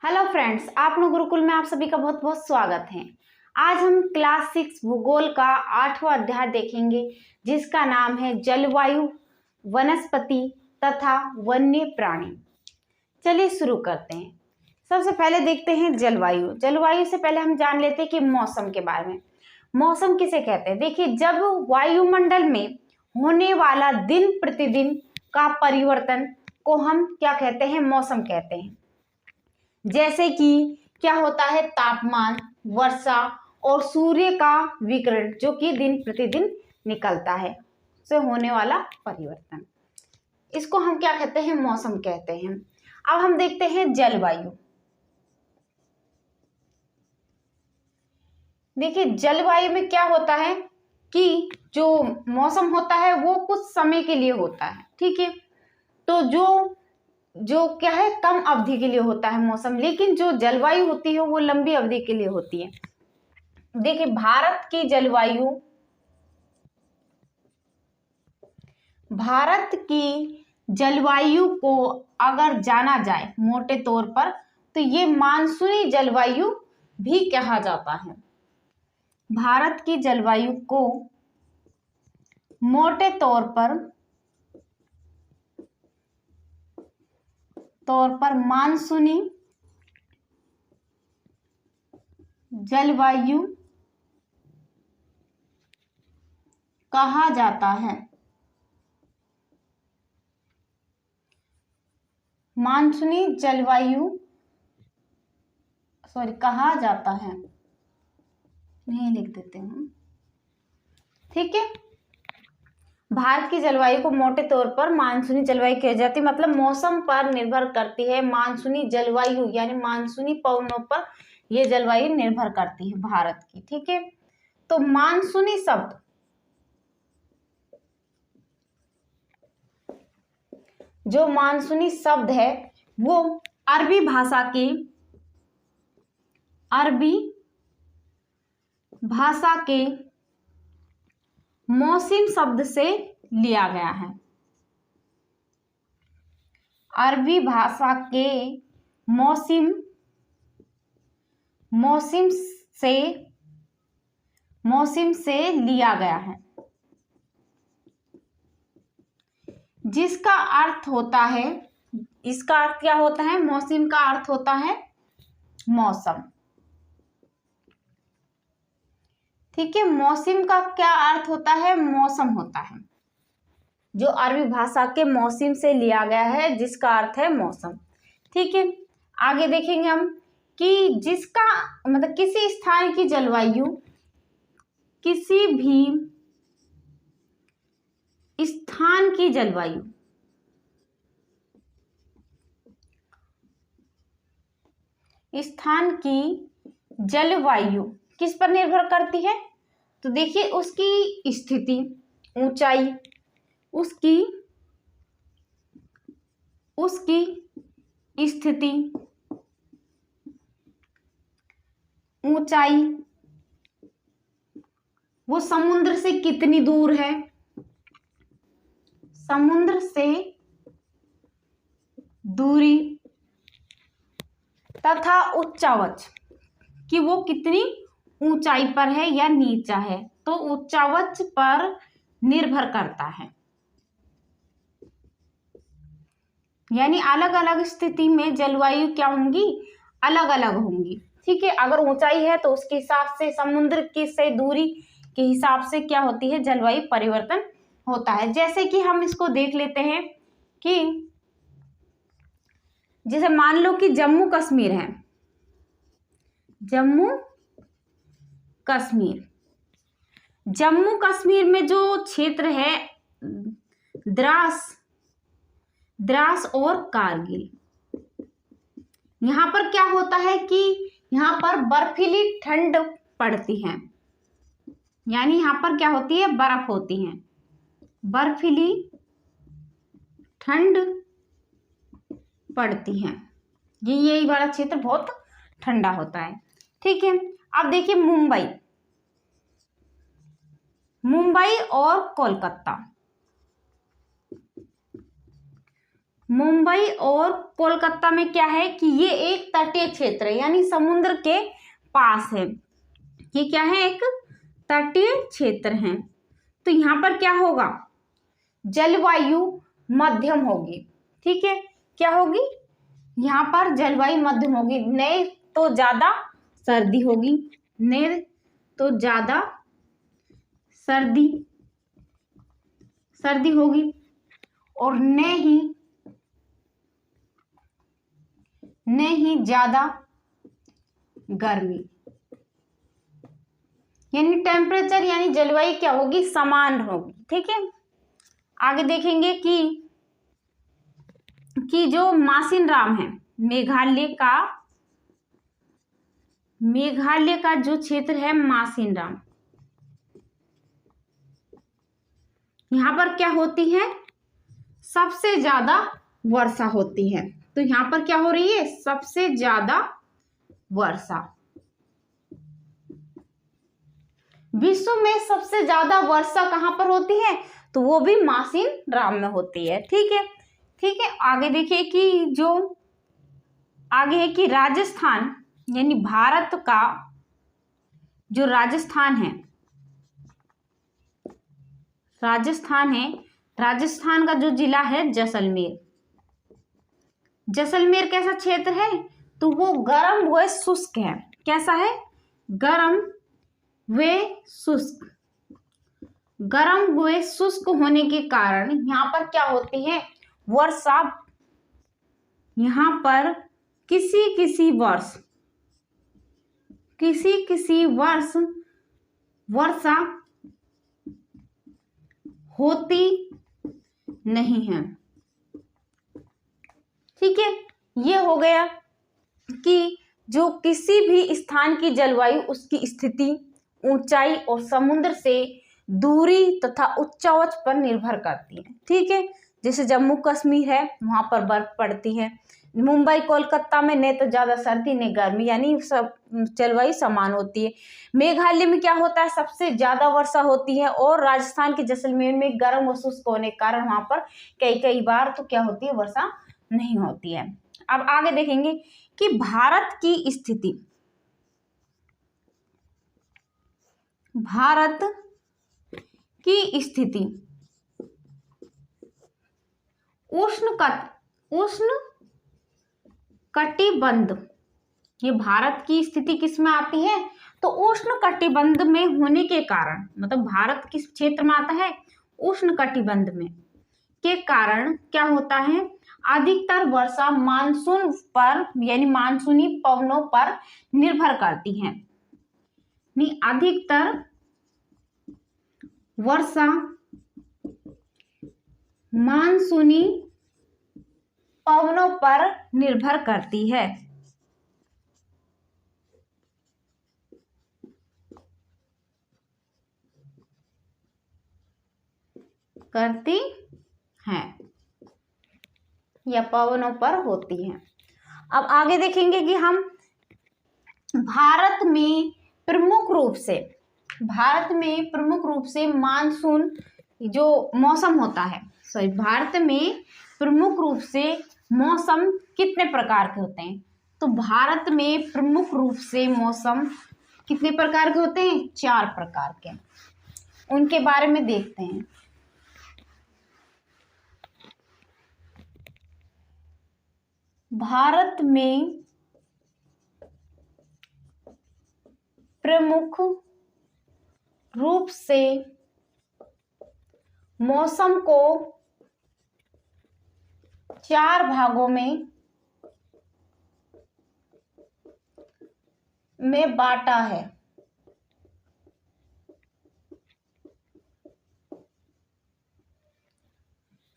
Hello friends, आप लोग गुरुकुल में आप सभी का बहुत बहुत स्वागत है। आज हम क्लास 6 भूगोल का 8वां अध्याय देखेंगे जिसका नाम है जलवायु, वनस्पति तथा वन्य प्राणी। चलिए शुरू करते हैं। सबसे पहले देखते हैं जलवायु। जलवायु से पहले हम जान लेते हैं कि मौसम के बारे में। मौसम किसे कहते हैं? देखिए, जब वायुमंडल में होने वाला दिन प्रतिदिन का परिवर्तन को हम क्या कहते हैं? मौसम कहते हैं। जैसे कि क्या होता है? तापमान, वर्षा और सूर्य का विकिरण जो कि दिन प्रतिदिन निकलता है, से होने वाला परिवर्तन, इसको हम क्या कहते हैं? मौसम कहते हैं। अब हम देखते हैं जलवायु। देखिए, जलवायु में क्या होता है कि जो मौसम होता है वो कुछ समय के लिए होता है, ठीक है। तो जो क्या है, कम अवधि के लिए होता है मौसम, लेकिन जो जलवायु होती है वो लंबी अवधि के लिए होती है। देखिए, भारत की जलवायु को अगर जाना जाए मोटे तौर पर, तो ये मानसूनी जलवायु भी कहा जाता है। भारत की जलवायु को मोटे तौर पर मानसूनी जलवायु कहा जाता है। मानसूनी जलवायु कहा जाता है, नहीं लिख देते हैं, ठीक है। भारत की जलवायु को मोटे तौर पर मानसूनी जलवायु कही जाती है, मतलब मौसम पर निर्भर करती है। मानसूनी जलवायु यानी मानसूनी पवनों पर यह जलवायु निर्भर करती है भारत की, ठीक है। तो मानसूनी शब्द, जो मानसूनी शब्द है वो अरबी भाषा के मौसम शब्द से लिया गया है। अरबी भाषा के मौसम से लिया गया है, जिसका अर्थ होता है, इसका अर्थ क्या होता है? मौसम का अर्थ होता है मौसम, ठीक है। मौसम का क्या अर्थ होता है? मौसम होता है, जो अरबी भाषा के मौसम से लिया गया है, जिसका अर्थ है मौसम, ठीक है। आगे देखेंगे हम कि जिसका मतलब किसी स्थान की जलवायु किसी भी स्थान की जलवायु किस पर निर्भर करती है? तो देखिए, उसकी स्थिति, ऊंचाई, उसकी स्थिति, ऊंचाई, वो समुद्र से कितनी दूर है, समुद्र से दूरी, तथा उच्चावच कि वो कितनी ऊंचाई पर है या नीचा है, तो उच्चावच पर निर्भर करता है। यानी अलग अलग स्थिति में जलवायु क्या होंगी? अलग अलग होंगी, ठीक है। अगर ऊंचाई है तो उसके हिसाब से समुद्र की से दूरी के हिसाब से क्या होती है? जलवायु परिवर्तन होता है। जैसे कि हम इसको देख लेते हैं कि जैसे मान लो कि जम्मू कश्मीर है, जम्मू कश्मीर में जो क्षेत्र है द्रास और कारगिल, यहाँ पर क्या होता है कि यहाँ पर बर्फीली ठंड पड़ती है, यानी यहाँ पर क्या होती है? बर्फ होती है, बर्फीली ठंड पड़ती है। यही वाला क्षेत्र बहुत ठंडा होता है, ठीक है। अब देखिए मुंबई और कोलकाता। मुंबई और कोलकाता में क्या है कि ये एक तटीय क्षेत्र है, यानी समुद्र के पास है। ये क्या है, एक तटीय क्षेत्र है। तो यहाँ पर क्या होगा, जलवायु मध्यम होगी। ठीक है, क्या होगी, यहाँ पर जलवायु मध्यम होगी। नहीं तो ज्यादा सर्दी होगी, नहीं तो ज्यादा सर्दी होगी, और न ही ज्यादा गर्मी। यानी टेम्परेचर यानी जलवायु क्या होगी, समान होगी। ठीक है, आगे देखेंगे कि जो मासिनराम है, मेघालय का जो क्षेत्र है मासिनराम, यहाँ पर क्या होती है, सबसे ज्यादा वर्षा होती है। तो यहाँ पर क्या हो रही है, सबसे ज्यादा वर्षा। विश्व में सबसे ज्यादा वर्षा कहाँ पर होती है, तो वो भी मासिनराम में होती है। ठीक है, ठीक है, आगे देखिए कि जो आगे है कि राजस्थान, यानी भारत का जो राजस्थान है, राजस्थान का जो जिला है जैसलमेर, जैसलमेर कैसा क्षेत्र है, तो वो गर्म व शुष्क है। कैसा है, गर्म व शुष्क। गर्म व शुष्क होने के कारण यहाँ पर क्या होती है, वर्षा। यहाँ पर किसी वर्ष वर्षा होती नहीं है। ठीक है, ये हो गया कि जो किसी भी स्थान की जलवायु उसकी स्थिति, ऊंचाई और समुद्र से दूरी तथा उच्चावच पर निर्भर करती है। ठीक है, जैसे जम्मू कश्मीर है, वहां पर बर्फ पड़ती है। मुंबई कोलकाता में न तो ज्यादा सर्दी न गर्मी, यानी सब जलवायु समान होती है। मेघालय में क्या होता है, सबसे ज्यादा वर्षा होती है, और राजस्थान के जैसलमेर में गर्म व शुष्क होने के कारण वहां पर कई बार तो क्या होती है, वर्षा नहीं होती है। अब आगे देखेंगे कि भारत की स्थिति उष्ण कटिबंध। ये भारत की स्थिति किस में आती है, तो उष्ण कटिबंध में होने के कारण, मतलब भारत किस क्षेत्र में आता है, उष्ण कटिबंध में के कारण क्या होता है, अधिकतर वर्षा मानसून पर यानी मानसूनी पवनों पर निर्भर करती है। अधिकतर वर्षा मानसूनी पवनों पर निर्भर करती है। या पवनों पर होती है। अब आगे देखेंगे कि हम भारत में प्रमुख रूप से मानसून जो मौसम होता है, भारत में प्रमुख रूप से मौसम कितने प्रकार के होते हैं, तो भारत में प्रमुख रूप से मौसम कितने प्रकार के होते हैं, 4 प्रकार के। उनके बारे में देखते हैं। भारत में प्रमुख रूप से मौसम को 4 भागों में बांटा है।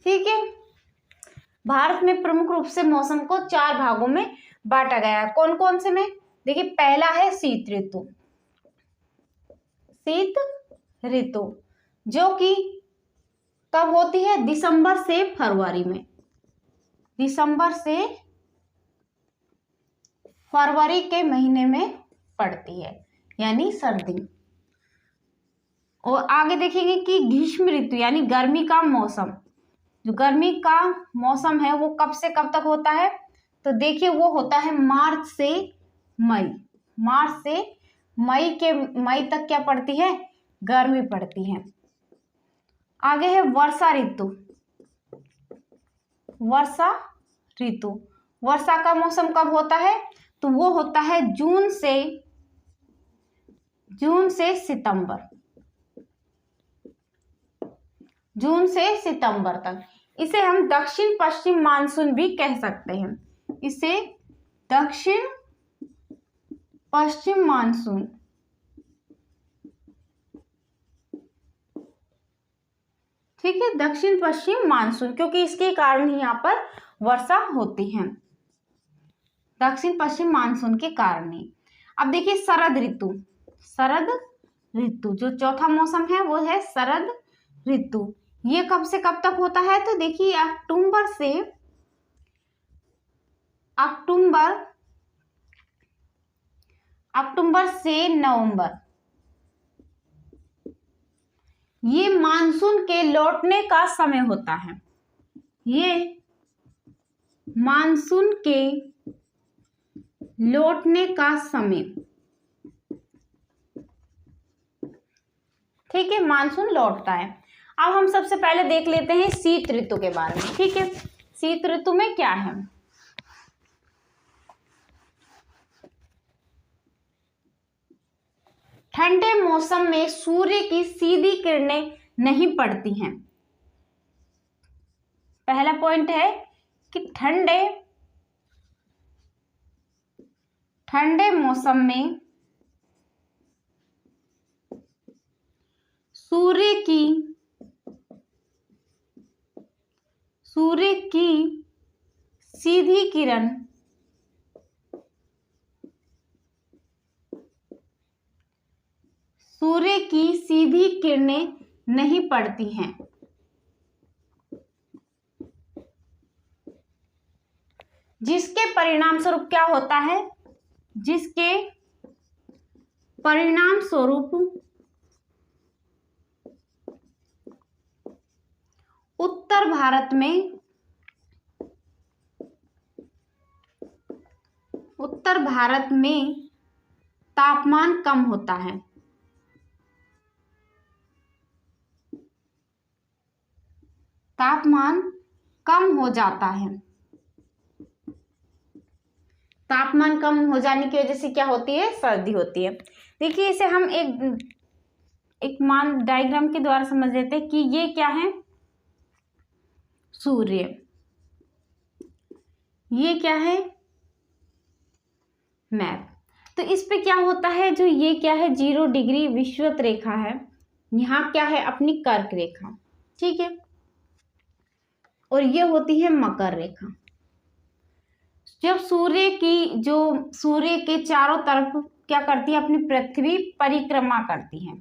ठीक है, भारत में प्रमुख रूप से मौसम को 4 भागों में बांटा गया है। कौन कौन से में, देखिए पहला है शीत ऋतु, जो कि कब होती है, दिसंबर से फरवरी के महीने में पड़ती है, यानी सर्दी। और आगे देखेंगे कि ग्रीष्म ऋतु यानी गर्मी का मौसम, जो गर्मी का मौसम है वो कब से कब तक होता है, तो देखिए वो होता है मार्च से मई। मार्च से मई तक क्या पड़ती है, गर्मी पड़ती है। आगे है वर्षा ऋतु। वर्षा ऋतु, वर्षा का मौसम कब होता है, तो वो होता है जून से सितंबर। जून से सितंबर तक। इसे हम दक्षिण पश्चिम मानसून भी कह सकते हैं। इसे दक्षिण पश्चिम मानसून, ठीक है, दक्षिण पश्चिम मानसून, क्योंकि इसके कारण ही यहाँ पर वर्षा होती है, दक्षिण पश्चिम मानसून के कारण ही। अब देखिए शरद ऋतु। शरद ऋतु जो चौथा मौसम है वो है शरद ऋतु। ये कब से कब तक होता है, तो देखिए अक्टूबर से नवंबर। ये मानसून के लौटने का समय होता है। ये मानसून के लौटने का समय, ठीक है, मानसून लौटता है। अब हम सबसे पहले देख लेते हैं शीत ऋतु के बारे में, ठीक है। शीत ऋतु में क्या है, ठंडे मौसम में सूर्य की सीधी किरणें नहीं पड़ती हैं। पहला पॉइंट है कि ठंडे मौसम में सूर्य की सीधी किरण सूर्य की सीधी किरणें नहीं पड़ती हैं। जिसके परिणाम स्वरूप क्या होता है, जिसके परिणाम स्वरूप उत्तर भारत में तापमान कम होता है। तापमान कम हो जाता है। तापमान कम हो जाने की वजह से क्या होती है, सर्दी होती है। देखिए इसे हम एक मान डायग्राम के द्वारा समझ लेते हैं कि ये क्या है, सूर्य, ये क्या है, मैप। तो इस पे क्या होता है, जो ये क्या है 0 डिग्री विषुवत रेखा है, यहाँ क्या है अपनी कर्क रेखा, ठीक है, और ये होती है मकर रेखा। जब सूर्य के चारों तरफ क्या करती है, अपनी पृथ्वी परिक्रमा करती है,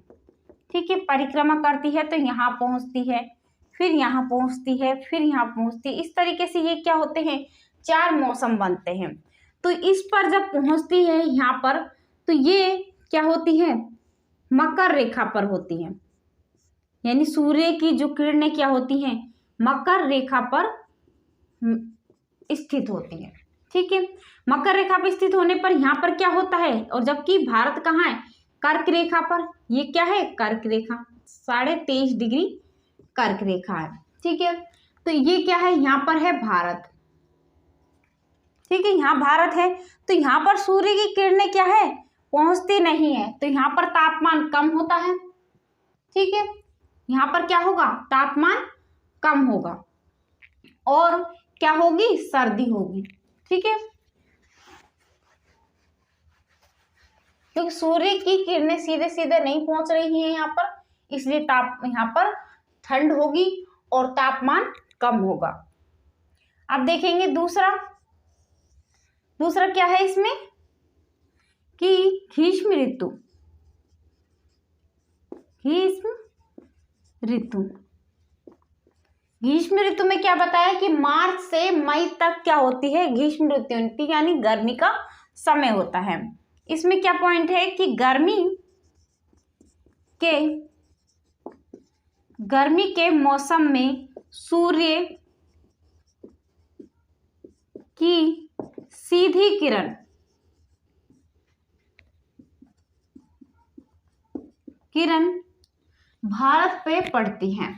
ठीक है, परिक्रमा करती है, तो यहाँ पहुंचती है, फिर यहाँ पहुंचती है, फिर यहाँ पहुंचती है। इस तरीके से ये क्या होते हैं, 4 मौसम बनते हैं। तो इस पर जब पहुंचती है यहाँ पर, तो ये क्या होती है, मकर रेखा पर होती है, यानी सूर्य की जो किरणें क्या होती हैं, मकर रेखा पर स्थित होती है, ठीक है। मकर रेखा पर स्थित होने पर यहाँ पर क्या होता है, और जबकि भारत कहाँ है, कर्क रेखा पर। ये क्या है, कर्क रेखा, 23.5 डिग्री कर्क रेखा है, ठीक है। तो ये क्या है, यहाँ पर है भारत, ठीक है, यहाँ भारत है। तो यहाँ पर सूर्य की किरणें क्या है, पहुंचती नहीं है, तो यहाँ पर तापमान कम होता है, ठीक है। यहाँ पर क्या होगा, तापमान कम होगा और क्या होगी, सर्दी होगी, ठीक है, क्योंकि सूर्य की किरणें सीधे सीधे नहीं पहुंच रही हैं यहाँ पर, इसलिए यहाँ पर ठंड होगी और तापमान कम होगा। अब देखेंगे दूसरा क्या है इसमें कि ग्रीष्म ऋतु। ग्रीष्म ऋतु में क्या बताया कि मार्च से मई तक क्या होती है, ग्रीष्म ऋतु होती है, यानी गर्मी का समय होता है। इसमें क्या पॉइंट है कि गर्मी के मौसम में सूर्य की सीधी किरण भारत पे पड़ती है।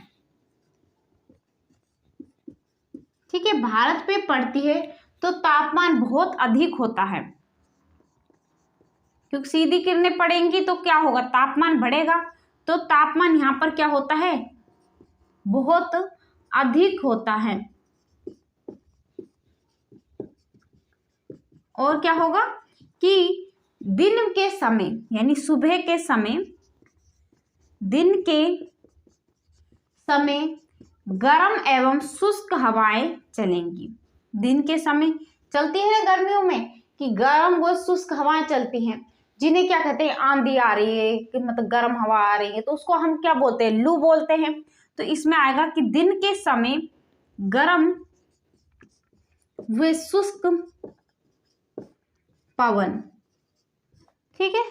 ठीक है, भारत पे पड़ती है तो तापमान बहुत अधिक होता है, क्योंकि सीधी किरणें पड़ेंगी तो क्या होगा, तापमान बढ़ेगा। तो तापमान यहां पर क्या होता है, बहुत अधिक होता है। और क्या होगा कि दिन के समय यानी सुबह के समय, दिन के समय गर्म एवं शुष्क हवाएं चलेंगी। दिन के समय चलती है ना गर्मियों में कि गर्म व शुष्क हवाएं चलती हैं, जिन्हें क्या कहते हैं, आंधी आ रही है कि मतलब गर्म हवा आ रही है, तो उसको हम क्या बोलते हैं, लू बोलते हैं। तो इसमें आएगा कि दिन के समय गर्म व शुष्क पवन, ठीक है,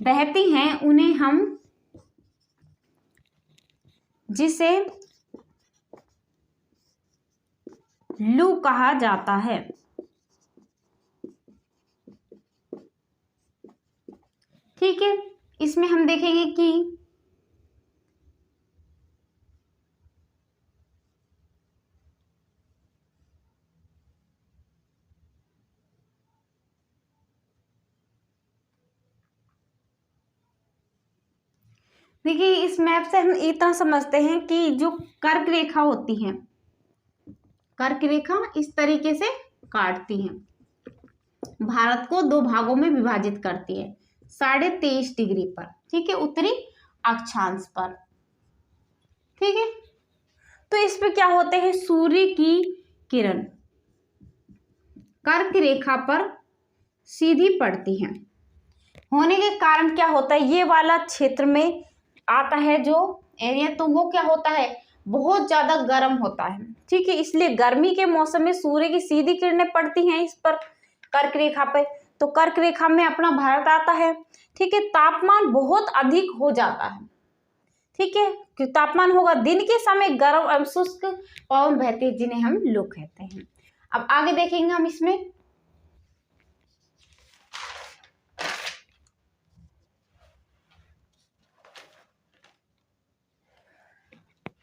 बहती हैं, उन्हें हम जिसे लू कहा जाता है। ठीक है, इसमें हम देखेंगे कि देखिए इस मैप से हम इतना समझते हैं कि जो कर्क रेखा होती है, कर्क रेखा इस तरीके से काटती है, भारत को दो भागों में विभाजित करती है 23.5 डिग्री पर, ठीक है, उत्तरी अक्षांश पर। ठीक है, तो इस पे क्या होते हैं, सूर्य की किरण कर्क रेखा पर सीधी पड़ती है, होने के कारण क्या होता है, ये वाला क्षेत्र में आता है जो एरिया, तो वो क्या होता है, बहुत ज्यादा गर्म होता है। ठीक है, इसलिए गर्मी के मौसम में सूर्य की सीधी किरणें पड़ती हैं इस पर कर्क रेखा पे, तो कर्क रेखा में अपना भारत आता है। ठीक है, तापमान बहुत अधिक हो जाता है। ठीक है, क्योंकि तापमान होगा, दिन के समय गर्म एवं शुष्क पवन बहते हैं, जिन्हें हम लू कहते हैं। अब आगे देखेंगे हम इसमें,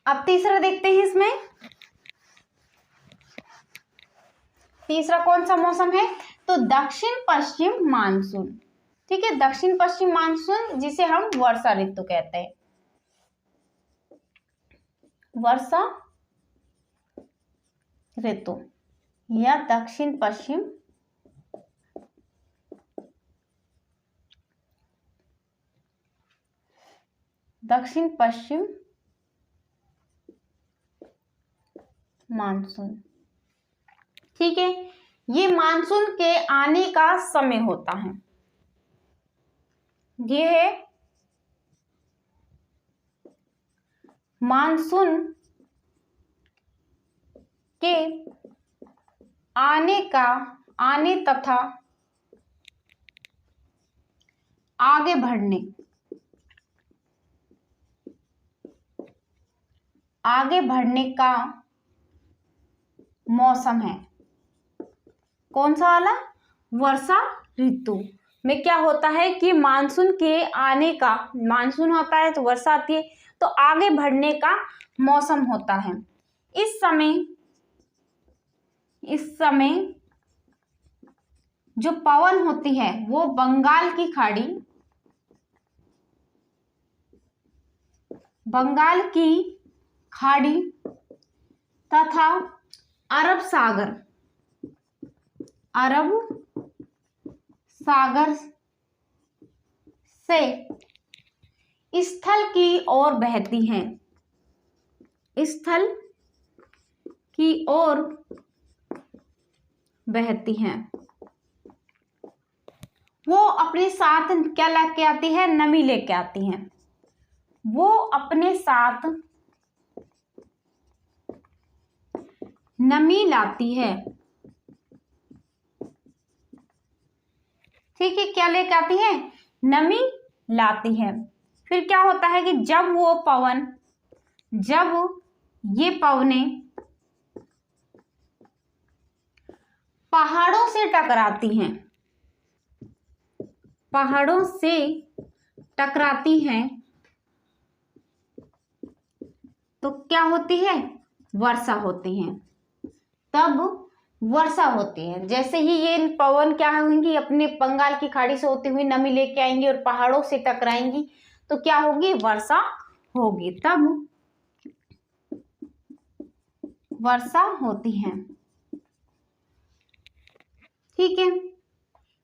अब तीसरा देखते हैं। इसमें तीसरा कौन सा मौसम है, तो दक्षिण पश्चिम मानसून। ठीक है, दक्षिण पश्चिम मानसून जिसे हम वर्षा ऋतु कहते हैं, वर्षा ऋतु या दक्षिण पश्चिम मानसून। ठीक है, ये मानसून के आने का समय होता है, ये है मानसून के आने तथा आगे बढ़ने का मौसम है। कौन सा वाला, वर्षा ऋतु में क्या होता है कि मानसून के आने का, मानसून होता है तो वर्षा आती है, तो आगे बढ़ने का मौसम होता है। इस समय जो पवन होती है वो बंगाल की खाड़ी तथा अरब सागर से स्थल की ओर बहती हैं, स्थल की ओर बहती हैं। वो अपने साथ क्या लेके आती है, नमी लेके आती हैं, वो अपने साथ नमी लाती है। ठीक है, क्या लेके आती है, नमी लाती है। फिर क्या होता है कि जब ये पवनें पहाड़ों से टकराती हैं, पहाड़ों से टकराती हैं तो क्या होती है, वर्षा होती है, तब वर्षा होती है। जैसे ही ये पवन क्या होंगी, अपने बंगाल की खाड़ी से होती हुई नमी लेके आएंगी और पहाड़ों से टकराएंगी तो क्या होगी, वर्षा होगी, तब वर्षा होती है। ठीक है,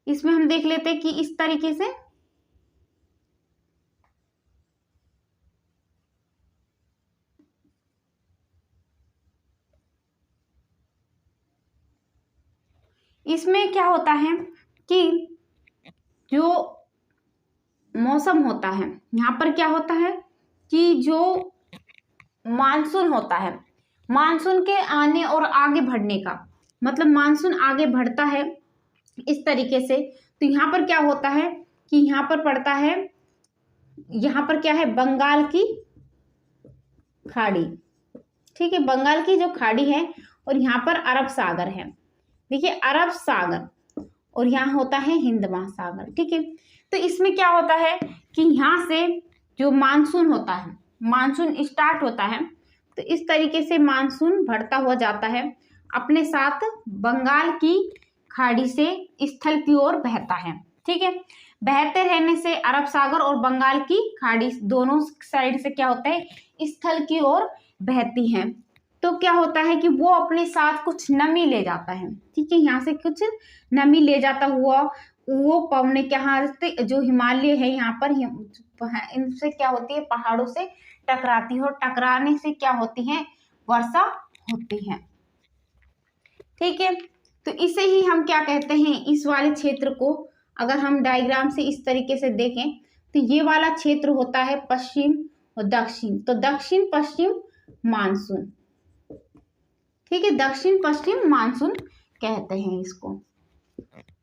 इसमें हम देख लेते हैं कि इस तरीके से इसमें क्या होता है कि जो मौसम होता है, यहाँ पर क्या होता है कि जो मानसून होता है, मानसून के आने और आगे बढ़ने का मतलब मानसून आगे बढ़ता है इस तरीके से। तो यहाँ पर क्या होता है कि यहाँ पर पड़ता है, यहाँ पर क्या है, बंगाल की खाड़ी। ठीक है, बंगाल की जो खाड़ी है और यहाँ पर अरब सागर है। देखिए अरब सागर और यहाँ होता है हिंद महासागर। ठीक है, तो इसमें क्या होता है कि यहाँ से जो मानसून होता है, मानसून स्टार्ट होता है तो इस तरीके से मानसून बढ़ता हुआ जाता है, अपने साथ बंगाल की खाड़ी से स्थल की ओर बहता है। ठीक है, बहते रहने से अरब सागर और बंगाल की खाड़ी दोनों साइड से क्या होता है, स्थल की ओर बहती हैं। तो क्या होता है कि वो अपने साथ कुछ नमी ले जाता है। ठीक है, यहाँ से कुछ नमी ले जाता हुआ वो पवन क्या जो हिमालय है यहाँ पर इनसे क्या होती है, पहाड़ों से टकराती है और टकराने से क्या होती है, वर्षा होती है। ठीक है, तो इसे ही हम क्या कहते हैं, इस वाले क्षेत्र को अगर हम डायग्राम से इस तरीके से देखें तो ये वाला क्षेत्र होता है पश्चिम और दक्षिण। तो दक्षिण पश्चिम मानसून। ठीक है, दक्षिण पश्चिम मानसून कहते हैं इसको,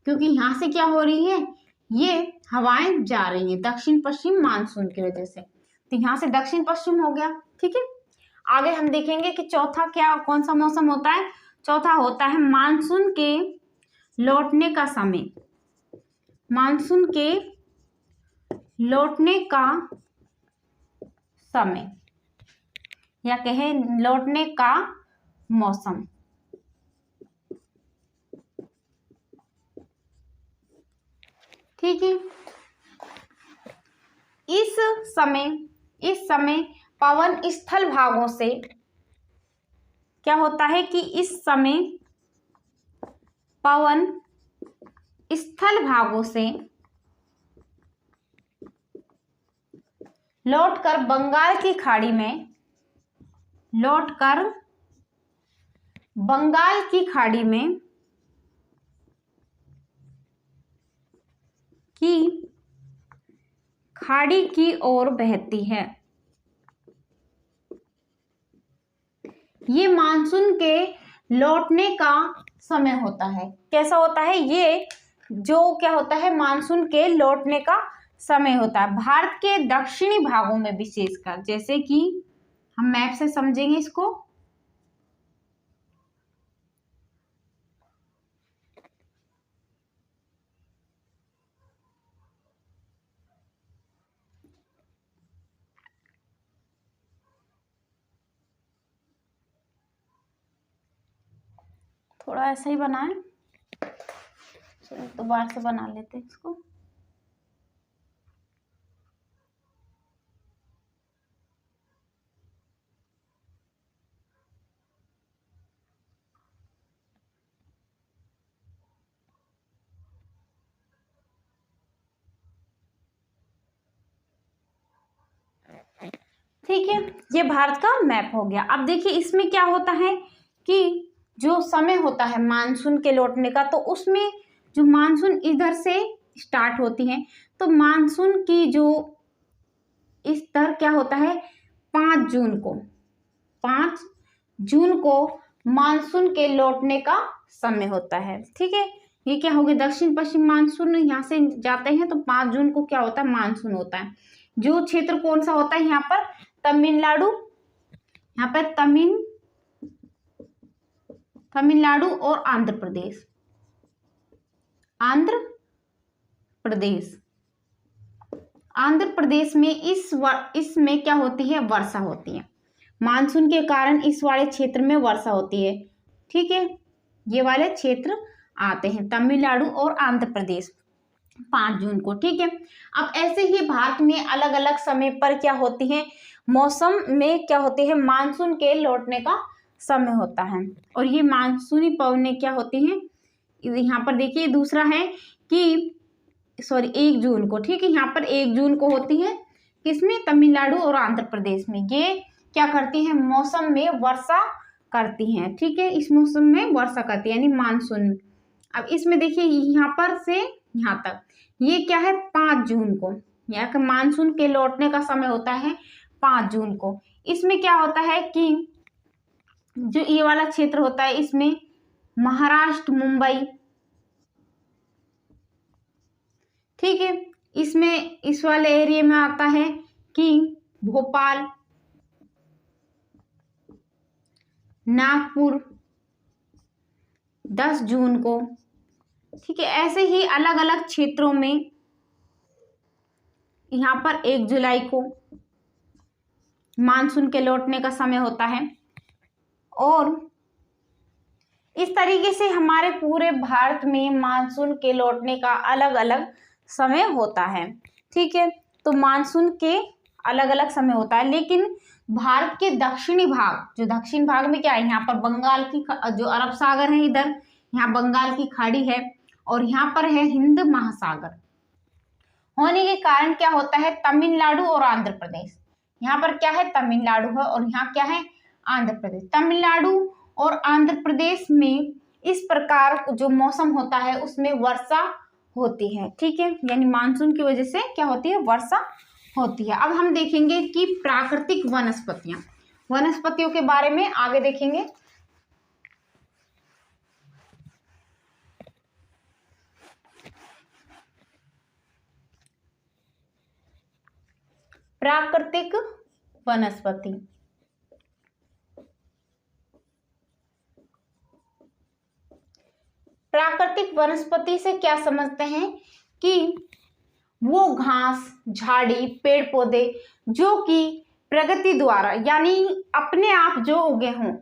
क्योंकि यहाँ से क्या हो रही है, ये हवाएं जा रही है दक्षिण पश्चिम मानसून की वजह से। तो यहाँ से दक्षिण पश्चिम हो गया। ठीक है, आगे हम देखेंगे कि चौथा क्या कौन सा मौसम होता है। चौथा होता है मानसून के लौटने का समय। मानसून के लौटने का समय या कहें लौटने का मौसम। ठीक है, इस समय पवन स्थल भागों से क्या होता है कि इस समय पवन स्थल भागों से लौटकर बंगाल की खाड़ी में खाड़ी की ओर बहती है। ये मानसून के लौटने का समय होता है। कैसा होता है ये, जो क्या होता है, मानसून के लौटने का समय होता है भारत के दक्षिणी भागों में विशेषकर। जैसे कि हम मैप से समझेंगे इसको। थोड़ा ऐसा ही बनाएं, दोबारा से बना लेते हैं इसको। ठीक है, ये भारत का मैप हो गया। अब देखिए इसमें क्या होता है कि जो समय होता है मानसून के लौटने का, तो उसमें जो मानसून इधर से स्टार्ट होती है तो मानसून की जो इस दर क्या होता है, 5 जून को मानसून के लौटने का समय होता है। ठीक है, ये क्या हो गया, दक्षिण पश्चिम मानसून यहाँ से जाते हैं तो 5 जून को क्या होता है, मानसून होता है। जो क्षेत्र कौन सा होता है यहाँ पर, तमिलनाडु, यहाँ पर तमिलनाडु और आंध्र प्रदेश। आंध्र प्रदेश। आंध्र प्रदेश में इसमें क्या होती है, वर्षा होती है। मानसून के कारण इस वाले क्षेत्र में वर्षा होती है। ठीक है, ये वाले क्षेत्र आते हैं तमिलनाडु और आंध्र प्रदेश 5 जून को। ठीक है, अब ऐसे ही भारत में अलग अलग समय पर क्या होती है, मौसम में क्या होती है, मानसून के लौटने का समय होता है। और ये मानसूनी पवनें क्या होती हैं, यहाँ पर देखिए दूसरा है कि 1 जून को। ठीक है, यहाँ पर 1 जून को होती है, किसमें, तमिलनाडु और आंध्र प्रदेश में। ये क्या करती है, मौसम में वर्षा करती हैं। ठीक है, इस मौसम में वर्षा करती है यानी मानसून में। अब इसमें देखिए यहाँ पर से यहाँ तक ये क्या है, 5 जून को, यहाँ का मानसून के लौटने का समय होता है 5 जून को। इसमें क्या होता है कि जो ये वाला क्षेत्र होता है, इसमें महाराष्ट्र, मुंबई, ठीक है, इसमें इस वाले एरिया में आता है कि भोपाल, नागपुर 10 जून को। ठीक है, ऐसे ही अलग अलग क्षेत्रों में यहाँ पर 1 जुलाई को मानसून के लौटने का समय होता है। और इस तरीके से हमारे पूरे भारत में मानसून के लौटने का अलग अलग समय होता है। ठीक है, तो मानसून के अलग अलग समय होता है, लेकिन भारत के दक्षिणी भाग, जो दक्षिण भाग में क्या है, यहाँ पर बंगाल की जो अरब सागर है, इधर यहाँ बंगाल की खाड़ी है और यहाँ पर है हिंद महासागर होने के कारण क्या होता है, तमिलनाडु और आंध्र प्रदेश, यहाँ पर क्या है, तमिलनाडु है और यहाँ क्या है, आंध्र प्रदेश। तमिलनाडु और आंध्र प्रदेश में इस प्रकार जो मौसम होता है उसमें वर्षा होती है। ठीक है, यानी मानसून की वजह से क्या होती है, वर्षा होती है। अब हम देखेंगे कि प्राकृतिक वनस्पतियों के बारे में आगे देखेंगे। प्राकृतिक वनस्पति, प्राकृतिक वनस्पति से क्या समझते हैं कि वो घास, झाड़ी, पेड़ पौधे जो कि प्रकृति द्वारा यानी अपने आप जो उगे हों,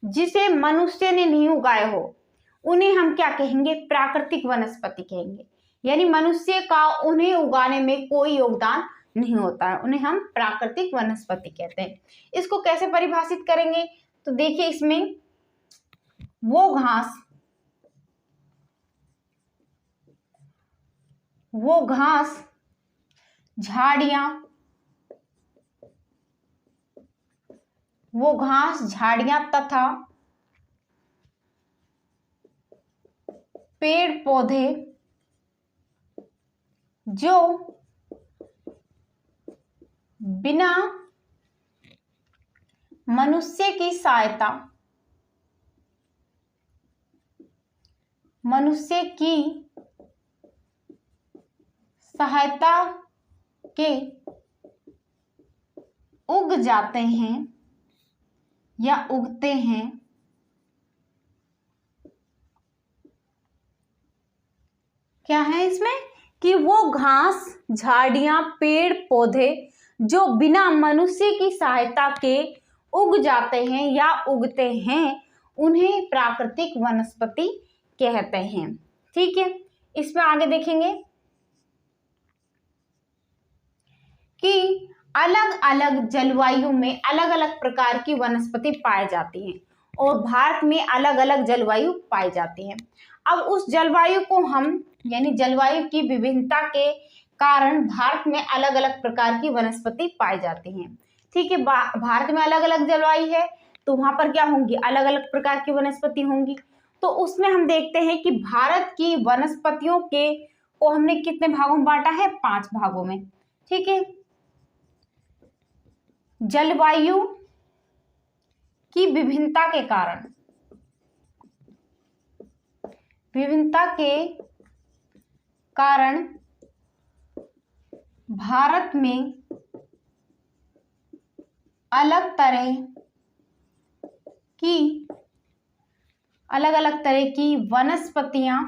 जिसे मनुष्य ने नहीं उगाए हो, उन्हें हम क्या कहेंगे, प्राकृतिक वनस्पति कहेंगे। यानी मनुष्य का उन्हें उगाने में कोई योगदान नहीं होता है, उन्हें हम प्राकृतिक वनस्पति कहते हैं। इसको कैसे परिभाषित करेंगे, तो देखिए इसमें वो घास, झाड़ियां तथा पेड़ पौधे जो बिना मनुष्य की सहायता के उग जाते हैं या उगते हैं, क्या है इसमें कि वो घास, झाड़ियां, पेड़ पौधे जो बिना मनुष्य की सहायता के उग जाते हैं या उगते हैं, उन्हें प्राकृतिक वनस्पति कहते हैं। ठीक है, इसमें आगे देखेंगे कि अलग अलग जलवायु में अलग अलग प्रकार की वनस्पति पाई जाती हैं और भारत में अलग अलग जलवायु पाई जाती है। अब उस जलवायु को हम यानी जलवायु की विभिन्नता के कारण भारत में अलग अलग प्रकार की वनस्पति पाई जाती हैं। ठीक है, भारत में अलग अलग जलवायु है तो वहां पर क्या होंगी, अलग अलग प्रकार की वनस्पति होंगी। तो उसमें हम देखते हैं कि भारत की वनस्पतियों को हमने कितने भागों में बांटा है, 5 भागों में। ठीक है, जलवायु की विभिन्नता के कारण भारत में अलग अलग तरह की वनस्पतियां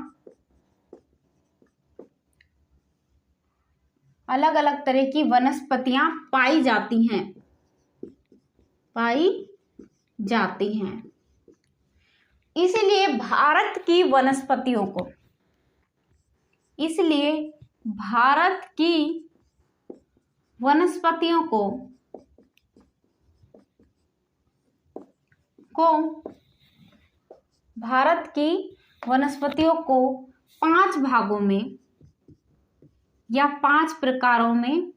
अलग अलग तरह की वनस्पतियां पाई जाती हैं, पाई जाती हैं। इसलिए भारत की वनस्पतियों को, इसलिए भारत की वनस्पतियों भारत की वनस्पतियों को 5 भागों में या 5 प्रकारों में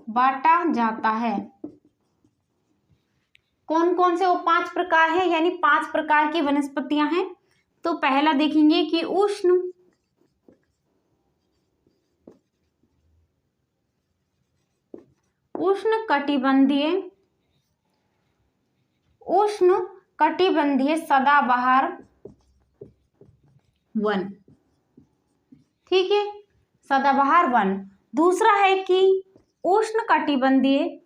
बांटा जाता है। कौन कौन से वो 5 प्रकार हैं, यानी 5 प्रकार की वनस्पतियां हैं। तो पहला देखेंगे कि उष्ण कटिबंधीय सदाबहार वन, ठीक है, सदाबहार वन। दूसरा है कि उष्ण कटिबंधीय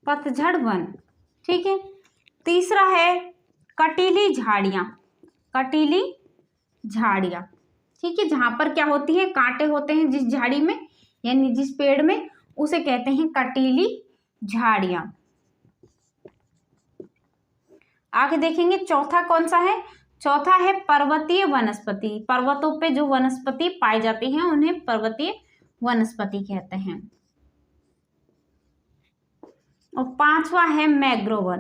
पतझड़ वन, ठीक है। तीसरा है कटीली झाड़ियां, ठीक है, जहां पर क्या होती है, कांटे होते हैं जिस झाड़ी में यानी जिस पेड़ में, उसे कहते हैं कटीली झाड़ियां। आगे देखेंगे चौथा कौन सा है। चौथा है पर्वतीय वनस्पति। पर्वतों पे जो वनस्पति पाई जाती हैं उन्हें पर्वतीय वनस्पति कहते हैं। और पांचवा है मैंग्रोव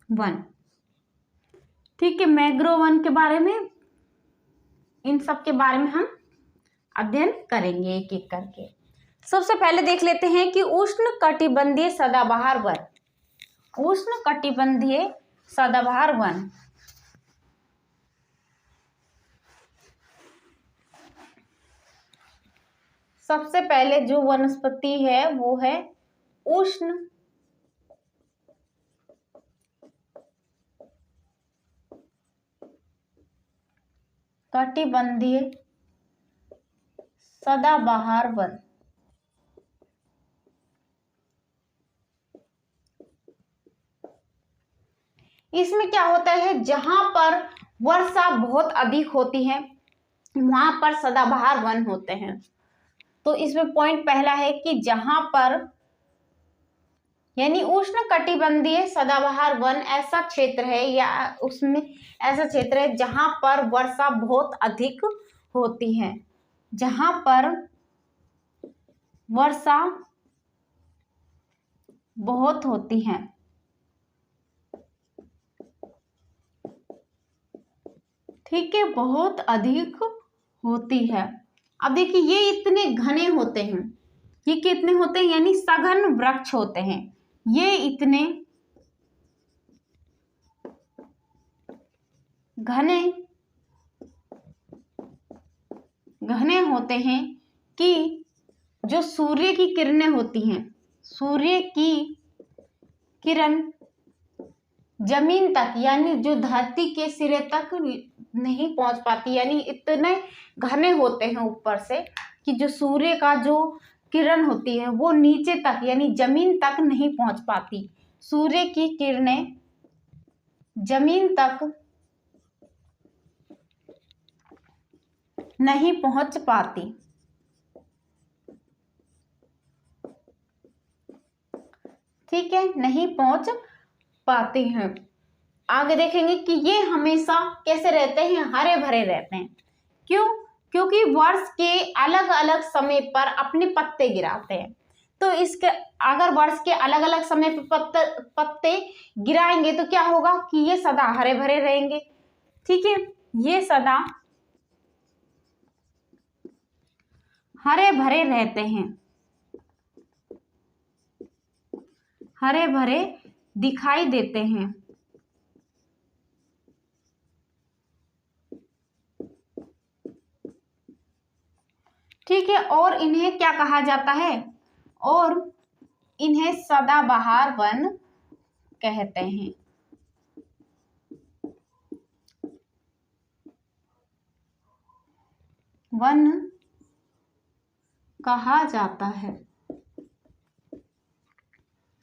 वन, ठीक है। मैंग्रोव वन के बारे में, इन सब के बारे में हम अध्ययन करेंगे एक एक करके। सबसे पहले देख लेते हैं कि उष्ण कटिबंधीय सदाबहार वन। सबसे पहले जो वनस्पति है वो है उष्ण कटिबंधीय सदाबहार वन। इसमें क्या होता है, जहां पर वर्षा बहुत अधिक होती है वहां पर सदाबहार वन होते हैं। तो इसमें पॉइंट पहला है कि जहां पर, यानी उष्ण कटिबंधीय सदाबहार वन ऐसा क्षेत्र है या उसमें ऐसा क्षेत्र है जहां पर वर्षा बहुत अधिक होती है, जहां पर वर्षा बहुत होती है, ठीक है, बहुत अधिक होती है। अब देखिए ये इतने घने होते हैं, ये कितने होते हैं, यानी सघन वृक्ष होते हैं। ये इतने घने होते हैं कि जो सूर्य की किरणें होती हैं, सूर्य की किरण जमीन तक, यानी जो धरती के सिरे तक नहीं पहुंच पाती, यानी इतने घने होते हैं ऊपर से कि जो सूर्य का जो किरण होती है वो नीचे तक यानी जमीन तक नहीं पहुंच पाती। सूर्य की किरणें जमीन तक नहीं पहुंच पाती, ठीक है, नहीं पहुंच पाती हैं। आगे देखेंगे कि ये हमेशा कैसे रहते हैं, हरे भरे रहते हैं। क्यों? क्योंकि वर्ष के अलग अलग समय पर अपने पत्ते गिराते हैं। तो इसके अगर वर्ष के अलग अलग समय पर पत्ते गिराएंगे तो क्या होगा कि ये सदा हरे भरे रहेंगे, ठीक है, ये सदा हरे भरे रहते हैं, हरे भरे दिखाई देते हैं। ठीक है, और इन्हें क्या कहा जाता है, और इन्हें सदाबहार वन कहते हैं। वन कहा जाता है।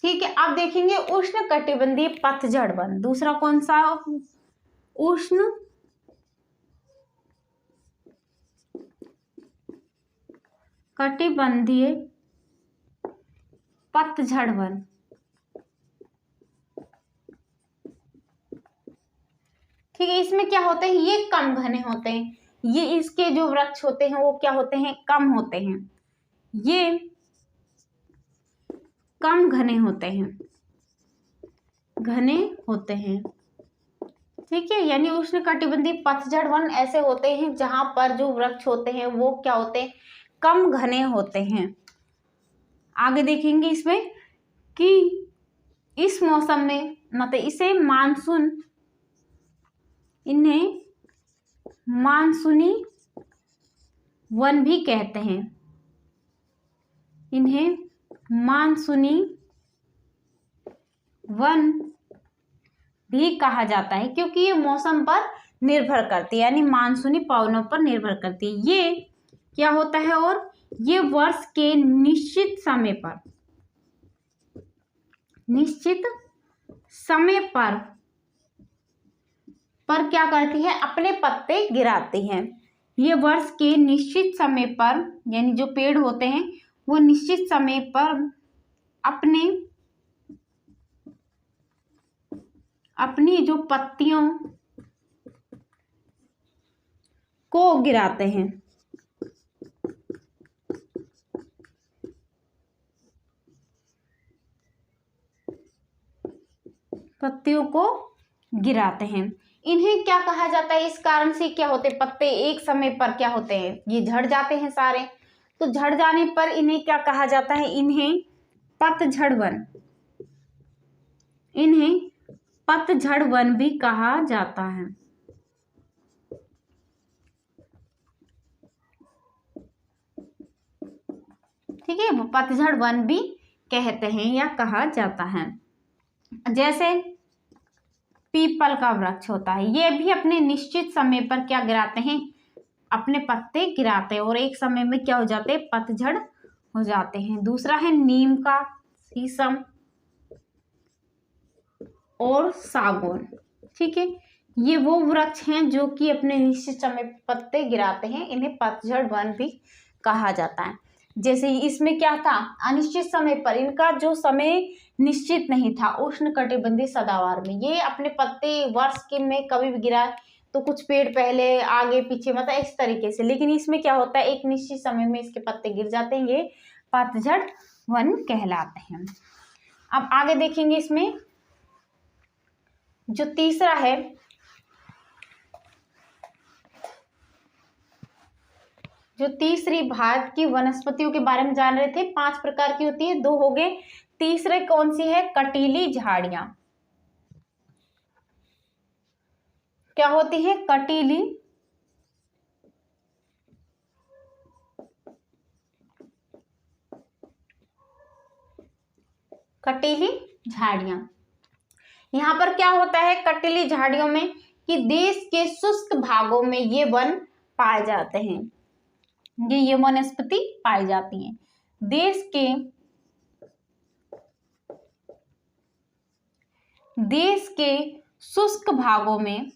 ठीक है, अब देखेंगे उष्णकटिबंधीय पतझड़ वन। दूसरा कौन सा? उष्ण कटिबंधीय पतझड़ वन। ठीक है, इसमें क्या होते हैं? ये कम घने होते हैं। ये इसके जो वृक्ष होते हैं वो क्या होते हैं? कम होते हैं। ये कम घने होते हैं, घने होते हैं। ठीक है, यानी उष्णकटिबंधीय पतझड़ वन ऐसे होते हैं जहां पर जो वृक्ष होते हैं वो क्या होते हैं? कम घने होते हैं। आगे देखेंगे इसमें कि इस मौसम में मतलब इसे मानसून, इन्हें मानसूनी वन भी कहते हैं। इन्हें मानसूनी वन भी कहा जाता है क्योंकि ये मौसम पर निर्भर करती है, यानी मानसूनी पवनों पर निर्भर करती है। ये क्या होता है? और ये वर्ष के निश्चित समय पर क्या करती है? अपने पत्ते गिराती है। ये वर्ष के निश्चित समय पर, यानी जो पेड़ होते हैं वो निश्चित समय पर अपनी जो पत्तियों को गिराते हैं। पत्तियों को गिराते हैं। इन्हें क्या कहा जाता है? इस कारण से क्या होते हैं? पत्ते एक समय पर क्या होते हैं? ये झड़ जाते हैं सारे। तो झड़ जाने पर इन्हें क्या कहा जाता है? इन्हें पतझड़ वन, इन्हें पतझड़ वन भी कहा जाता है। ठीक है, वो पतझड़ वन भी कहते हैं या कहा जाता है। जैसे पीपल का वृक्ष होता है, ये भी अपने निश्चित समय पर क्या गिराते हैं? अपने पत्ते गिराते हैं और एक समय में क्या हो जाते हैं? पतझड़ हो जाते हैं। दूसरा है नीम का, शीशम और सागौन। ठीक है, ये वो वृक्ष हैं जो कि अपने निश्चित समय पर पत्ते गिराते हैं, इन्हें पतझड़ वन भी कहा जाता है। जैसे इसमें क्या था? अनिश्चित समय पर, इनका जो समय निश्चित नहीं था। उष्णकटिबंधीय सदाबहार में ये अपने पत्ते वर्ष के में कभी भी गिरा तो कुछ पेड़ पहले आगे पीछे मतलब इस तरीके से, लेकिन इसमें क्या होता है? एक निश्चित समय में इसके पत्ते गिर जाते हैं, ये पतझड़ वन कहलाते हैं। अब आगे देखेंगे इसमें जो तीसरा है, जो तीसरी भारत की वनस्पतियों के बारे में जान रहे थे। 5 प्रकार की होती है, 2 हो गए। तीसरे कौन सी है? कटीली झाड़ियां। क्या होती है? कटीली झाड़ियां। यहां पर क्या होता है कटीली झाड़ियों में कि देश के शुष्क भागों में ये वन पाए जाते हैं, ये वनस्पति पाई जाती हैं। देश के शुष्क भागों में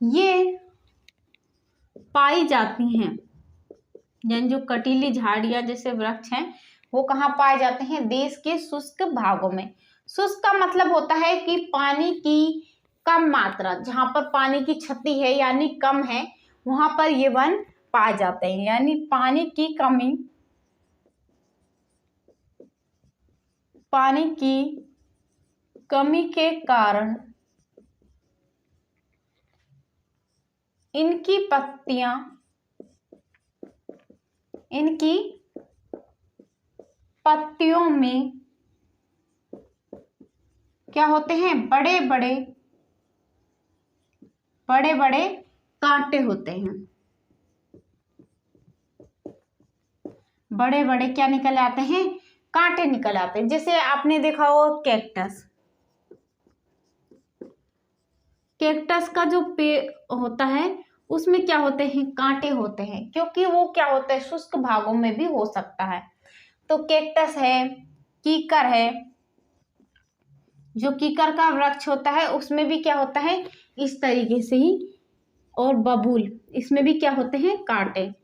ये पाई जाती हैं। यानी जो कटीली झाड़ियां जैसे वृक्ष हैं वो कहाँ पाए जाते हैं? देश के शुष्क भागों में। शुष्क का मतलब होता है कि पानी की कम मात्रा, जहां पर पानी की क्षति है यानी कम है, वहां पर ये वन पाए जाते हैं। यानी पानी की कमी के कारण इनकी पत्तियों में क्या होते हैं? बड़े बड़े कांटे होते हैं। बड़े बड़े क्या निकल आते हैं? कांटे निकल आते हैं। जैसे आपने देखा हो कैक्टस, कैक्टस का जो पेड़ होता है उसमें क्या होते हैं, कांटे होते हैं, क्योंकि वो क्या होता है, शुष्क भागों में भी हो सकता है। तो कैक्टस है, कीकर है, जो कीकर का वृक्ष होता है उसमें भी क्या होता है, इस तरीके से ही, और बबूल, इसमें भी क्या होते हैं, कांटे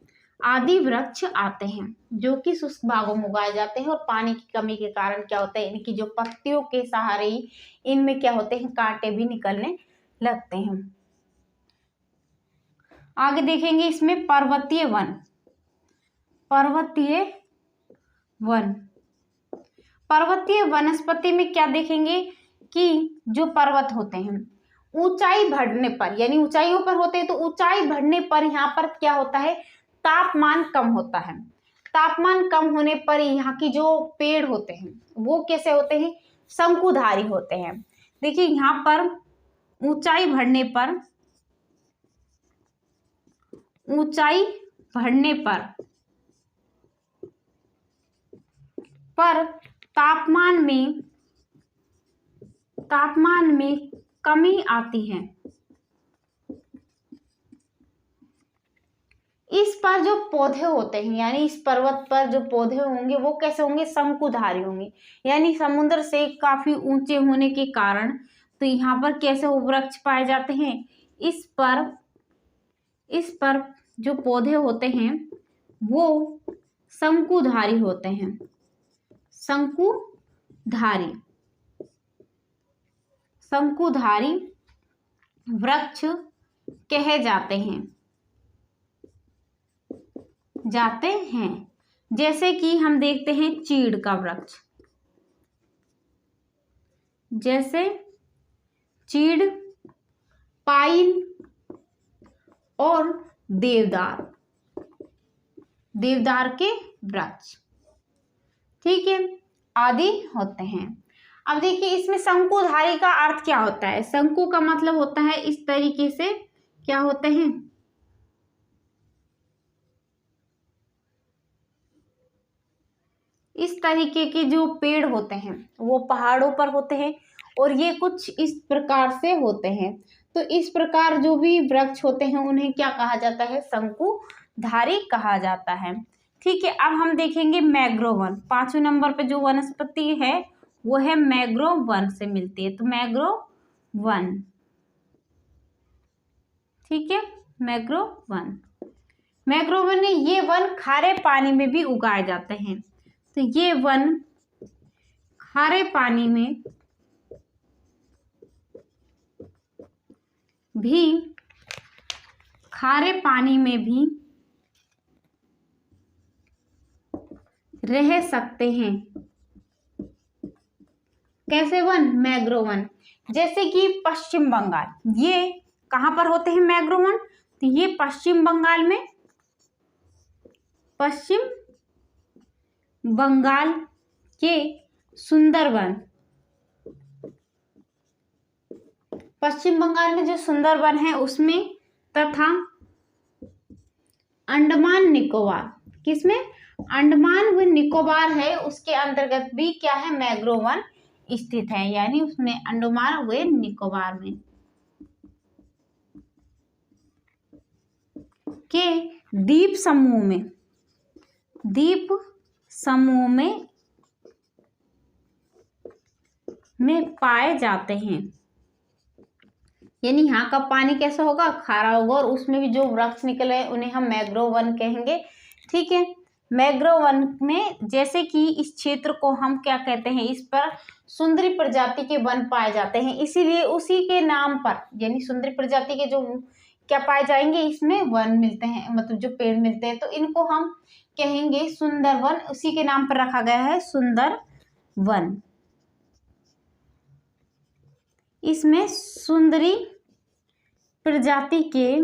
आदि वृक्ष आते हैं, जो कि शुष्क भागों में उगाए जाते हैं। और पानी की कमी के कारण क्या होता है, इनकी जो पत्तियों के सहारे ही इनमें क्या होते हैं, कांटे भी निकलने लगते हैं। आगे देखेंगे इसमें पर्वतीय वन। पर्वतीय वन, पर्वतीय वनस्पति में क्या देखेंगे कि जो पर्वत होते हैं ऊंचाई बढ़ने पर, यानी ऊंचाइयों पर होते हैं, तो ऊंचाई बढ़ने पर यहाँ पर क्या होता है, तापमान कम होता है। तापमान कम होने पर यहाँ की जो पेड़ होते हैं वो कैसे होते हैं, शंकुधारी होते हैं। देखिए यहाँ पर ऊंचाई बढ़ने पर, ऊंचाई बढ़ने पर तापमान में कमी आती है। इस पर जो पौधे होते हैं, यानी इस पर्वत पर जो पौधे होंगे वो कैसे होंगे, शंकुधारी होंगे, यानी समुद्र से काफी ऊंचे होने के कारण तो यहाँ पर कैसे वृक्ष पाए जाते हैं, इस पर जो पौधे होते हैं वो शंकुधारी होते हैं, शंकुधारी वृक्ष कहे जाते हैं। जैसे कि हम देखते हैं चीड़ का वृक्ष, जैसे चीड़, पाइन और देवदार के वृक्ष, ठीक है, आदि होते हैं। अब देखिए इसमें शंकुधारी का अर्थ क्या होता है, शंकु का मतलब होता है इस तरीके से क्या होते हैं, इस तरीके के जो पेड़ होते हैं वो पहाड़ों पर होते हैं और ये कुछ इस प्रकार से होते हैं। तो इस प्रकार जो भी वृक्ष होते हैं उन्हें क्या कहा जाता है, शंकुधारी कहा जाता है। ठीक है, अब हम देखेंगे मैंग्रोव वन। 5वें नंबर पे जो वनस्पति है वो है मैंग्रोव वन से मिलती है, तो मैंग्रोव वन, ठीक है, मैंग्रोव वन में ये वन खारे पानी में भी उगाए जाते हैं। तो ये वन खारे पानी में भी रह सकते हैं। कैसे वन, मैंग्रोव वन। जैसे कि पश्चिम बंगाल, ये कहाँ पर होते हैं मैंग्रोव वन, तो ये पश्चिम बंगाल के सुंदरवन, पश्चिम बंगाल में जो सुंदरवन है उसमें, तथा अंडमान निकोबार, किसमें, अंडमान व निकोबार है उसके अंतर्गत भी क्या है, मैंग्रोव वन स्थित है, यानी उसमें अंडमान व निकोबार में के द्वीप समूह में पाए जाते हैं। यानी यहाँ का पानी कैसा होगा, खारा होगा, और उसमें भी जो वृक्ष निकले उन्हें हम मैंग्रोव वन कहेंगे। ठीक है, मैंग्रोव वन में जैसे कि इस क्षेत्र को हम क्या कहते हैं, इस पर सुंदरी प्रजाति के वन पाए जाते हैं, इसीलिए उसी के नाम पर, यानी सुंदरी प्रजाति के जो क्या पाए जाएंगे, इसमें वन मिलते हैं, मतलब जो पेड़ मिलते हैं, तो इनको हम कहेंगे सुंदर वन, उसी के नाम पर रखा गया है सुंदर वन। इसमें सुंदरी प्रजाति के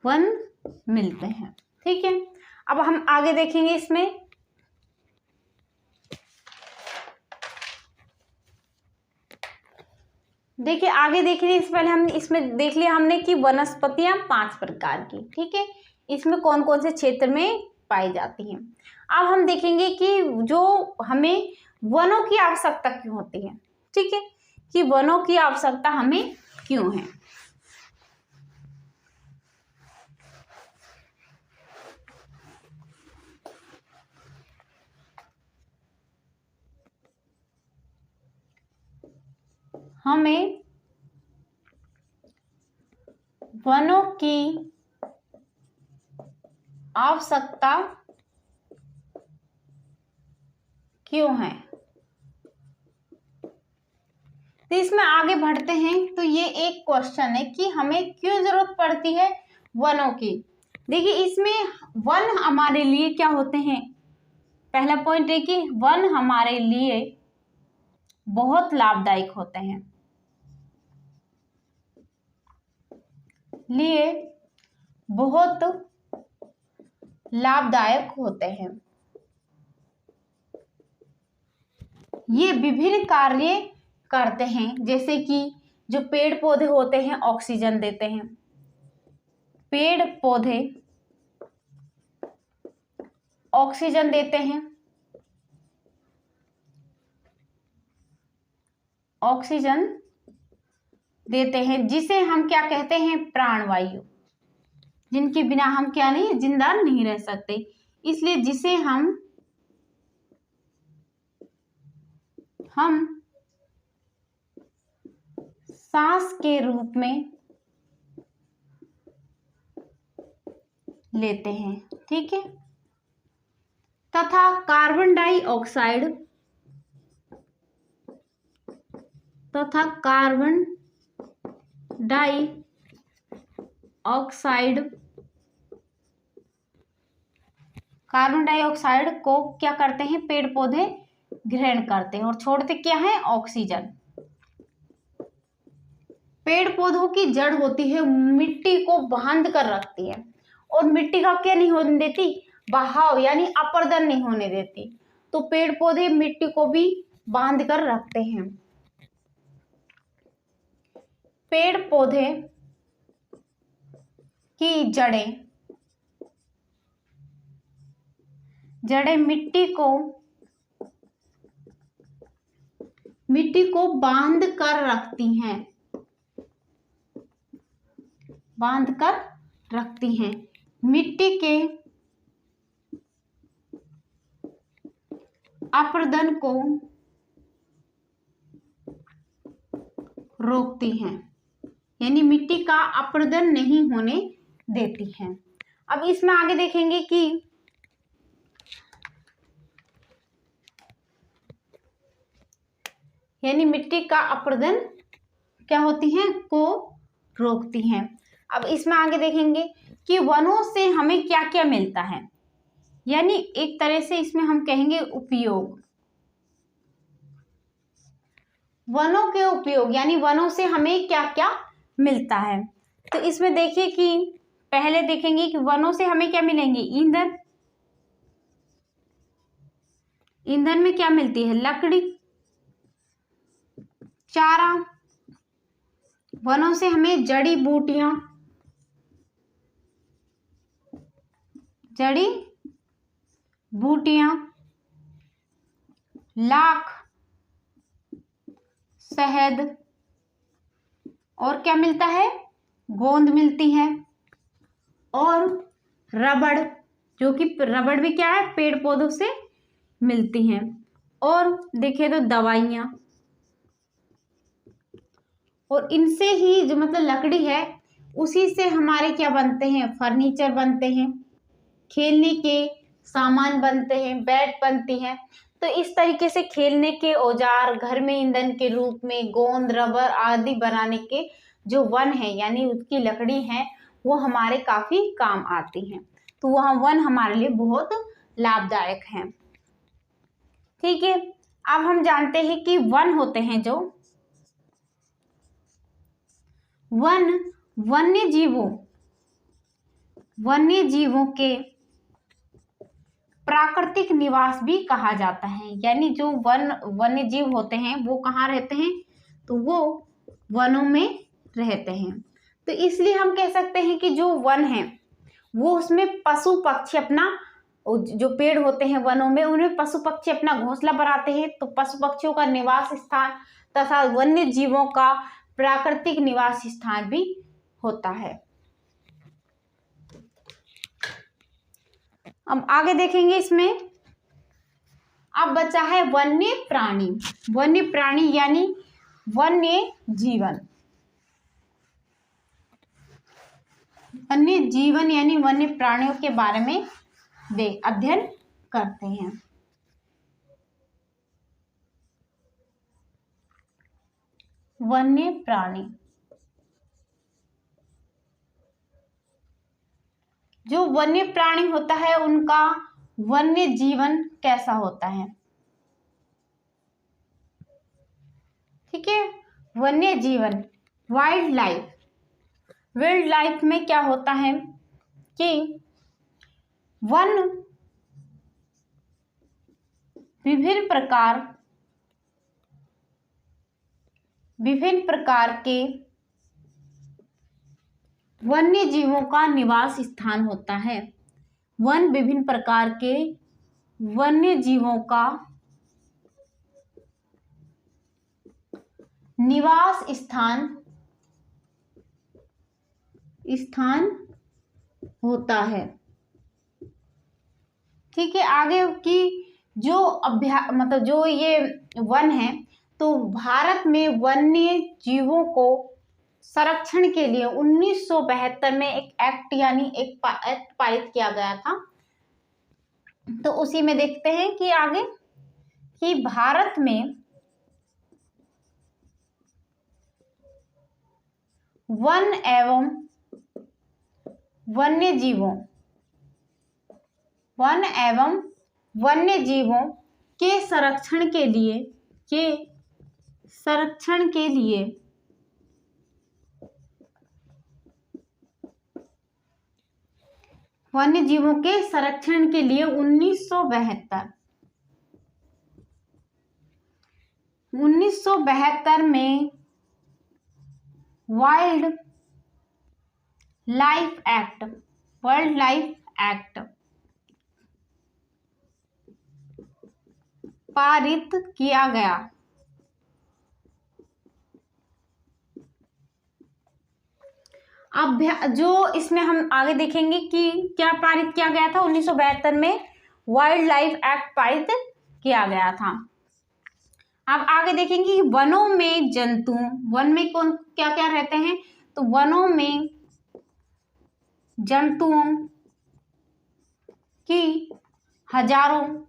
वन मिलते हैं। ठीक है, अब हम आगे देखेंगे इसमें। देखिए आगे देखने से पहले हम इसमें देख लिया हमने कि वनस्पतियां 5 प्रकार की, ठीक है, इसमें कौन कौन से क्षेत्र में पाई जाती हैं। अब हम देखेंगे कि जो हमें वनों की आवश्यकता क्यों होती है, ठीक है, कि वनों की आवश्यकता हमें क्यों है। हमें वनों की आवश्यकता क्यों है। तो इसमें आगे बढ़ते हैं। तो ये एक क्वेश्चन है कि हमें क्यों जरूरत पड़ती है वनों की। देखिए इसमें वन हमारे लिए क्या होते हैं। पहला पॉइंट है कि वन हमारे लिए बहुत लाभदायक होते हैं, बहुत लाभदायक होते हैं। ये विभिन्न कार्य करते हैं, जैसे कि जो पेड़ पौधे होते हैं ऑक्सीजन देते हैं। पेड़ पौधे ऑक्सीजन देते हैं, ऑक्सीजन देते हैं जिसे हम क्या कहते हैं, प्राणवायु, जिनके बिना हम क्या नहीं, जिंदा नहीं रह सकते। इसलिए जिसे हम सांस के रूप में लेते हैं, ठीक है। तथा कार्बन डाइऑक्साइड कार्बन डाइऑक्साइड को क्या करते हैं, पेड़ पौधे ग्रहण करते हैं और छोड़ते क्या है, ऑक्सीजन। पेड़ पौधों की जड़ होती है, मिट्टी को बांध कर रखती है और मिट्टी का क्या नहीं होने देती, बहाव यानी अपरदन नहीं होने देती। तो पेड़ पौधे मिट्टी को भी बांध कर रखते हैं। पेड़ पौधे की जड़ें मिट्टी को बांध कर रखती हैं, मिट्टी के अपरदन को रोकती हैं, यानी मिट्टी का अपरदन नहीं होने देती हैं। अब इसमें आगे देखेंगे कि यानी मिट्टी का अपरदन क्या होती हैं, को रोकती हैं। अब इसमें आगे देखेंगे कि वनों से हमें क्या क्या मिलता है, यानी एक तरह से इसमें हम कहेंगे उपयोग। वनों के उपयोग यानी वनों से हमें क्या क्या मिलता है। तो इसमें देखिए कि पहले देखेंगे कि वनों से हमें क्या मिलेंगे, ईंधन। ईंधन में क्या मिलती है, लकड़ी, चारा। वनों से हमें जड़ी बूटियां, लाख, शहद और क्या मिलता है, गोंद मिलती है और रबड़, जो कि रबड़ भी क्या है, पेड़ पौधों से मिलती हैं। और देखिए तो दवाइयाँ, और इनसे ही जो मतलब लकड़ी है उसी से हमारे क्या बनते हैं, फर्नीचर बनते हैं, खेलने के सामान बनते हैं, बैट बनती है। तो इस तरीके से खेलने के औजार, घर में ईंधन के रूप में गोंद, रबर आदि बनाने के जो वन है यानी उसकी लकड़ी है वो हमारे काफी काम आती हैं। तो वह वन हमारे लिए बहुत लाभदायक है, ठीक है। अब हम जानते हैं कि वन होते हैं जो वन्य जीवों के प्राकृतिक निवास भी कहा जाता है। यानी जो वन्य जीव होते हैं वो कहाँ रहते हैं, तो वो वनों में रहते हैं। तो इसलिए हम कह सकते हैं कि जो वन है वो उसमें पशु पक्षी अपना, जो पेड़ होते हैं वनों में, उनमें पशु पक्षी अपना घोंसला बनाते हैं। तो पशु पक्षियों का निवास स्थान तथा वन्य जीवों का प्राकृतिक निवास स्थान भी होता है। अब आगे देखेंगे इसमें। अब बचा है वन्य प्राणी। वन्य प्राणी यानी वन्य जीवन। वन्य जीवन यानी वन्य प्राणियों के बारे में अध्ययन करते हैं। वन्य प्राणी, जो वन्य प्राणी होता है उनका वन्य जीवन कैसा होता है। ठीक है, वन्य जीवन, वाइल्ड लाइफ। वाइल्ड लाइफ में क्या होता है कि वन विभिन्न प्रकार के वन्य जीवों का निवास स्थान होता है। वन विभिन्न प्रकार के वन्य जीवों का निवास स्थान होता है। ठीक है, आगे की जो मतलब जो ये वन है, तो भारत में वन्य जीवों को संरक्षण के लिए 1972 में एक एक्ट यानी एक एक्ट पारित किया गया था। तो उसी में देखते हैं कि आगे कि भारत में वन एवं वन्य जीवों के संरक्षण के लिए वन्य जीवों के संरक्षण के लिए 1972 में वाइल्ड लाइफ एक्ट पारित किया गया। अब जो इसमें हम आगे देखेंगे कि क्या पारित किया गया था। 1972 में वाइल्ड लाइफ एक्ट पारित किया गया था। अब आगे देखेंगे कि वनों में वन में कौन क्या क्या रहते हैं। तो वनों में जंतुओं की हजारों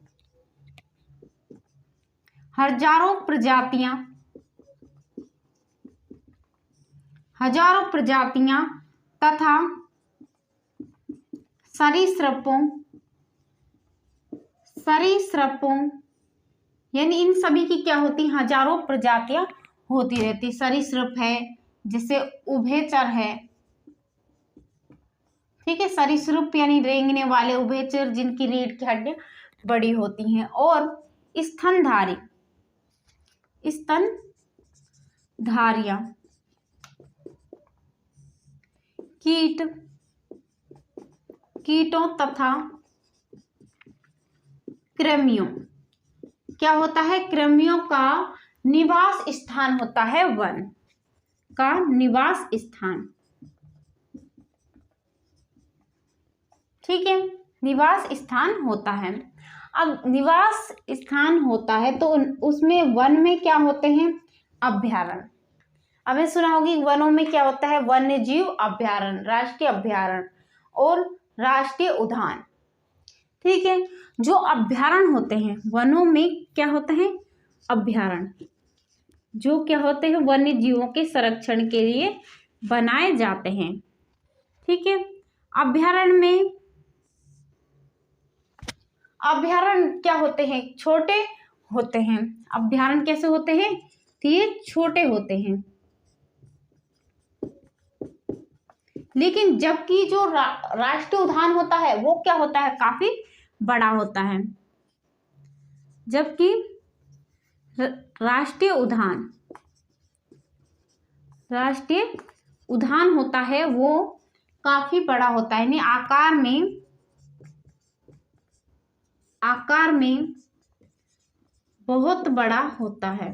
प्रजातियां तथा सरीसृपों यानी इन सभी की क्या होती, हजारों प्रजातियां होती रहती। सरीसृप है, जैसे उभयचर है। ठीक है, सरीसृप यानी रेंगने वाले, उभयचर जिनकी रीढ़ की हड्डियां बड़ी होती हैं, और स्तनधारियां कीटों तथा कृमियों, क्या होता है, कृमियों का निवास स्थान होता है वन का निवास स्थान। ठीक है, निवास स्थान होता है। अब निवास स्थान होता है तो उसमें वन में क्या होते हैं, अभयारण्य। आपने सुना होगी वनों में क्या होता है, वन्य जीव अभयारण्य, राष्ट्रीय अभयारण्य और राष्ट्रीय उद्यान। ठीक है, जो अभयारण्य होते हैं वनों में क्या होते हैं, अभयारण्य जो क्या होते हैं, वन्य जीवों के संरक्षण के लिए बनाए जाते हैं। ठीक है, अभयारण्य क्या होते हैं, छोटे होते हैं। अभयारण्य कैसे होते हैं, तो ये छोटे होते हैं। लेकिन जबकि जो राष्ट्रीय उद्यान होता है वो क्या होता है, काफी बड़ा होता है। जबकि राष्ट्रीय उद्यान होता है वो काफी बड़ा होता है, यानी आकार में बहुत बड़ा होता है।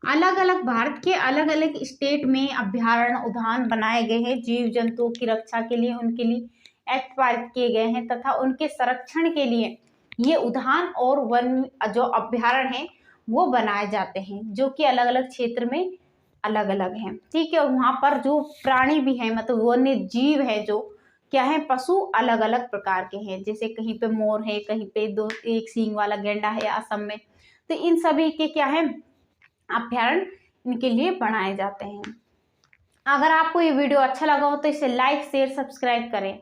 अलग अलग भारत के अलग अलग स्टेट में अभ्यारण्य उद्यान बनाए गए हैं जीव जंतुओं की रक्षा के लिए, उनके लिए एक्ट पारित किए गए हैं तथा उनके संरक्षण के लिए ये उद्यान और वन जो अभ्यारण्य है वो बनाए जाते हैं, जो कि अलग अलग क्षेत्र में अलग अलग हैं। ठीक है, और वहाँ पर जो प्राणी भी हैं, मतलब वन्य जीव है, जो क्या है, पशु अलग अलग प्रकार के हैं। जैसे कहीं पे मोर है, कहीं पे दो एक सींग वाला गैंडा है असम में। तो इन सभी के क्या है, अभ्यारण्य इनके लिए बनाए जाते हैं। अगर आपको ये वीडियो अच्छा लगा हो तो इसे लाइक शेयर सब्सक्राइब करें।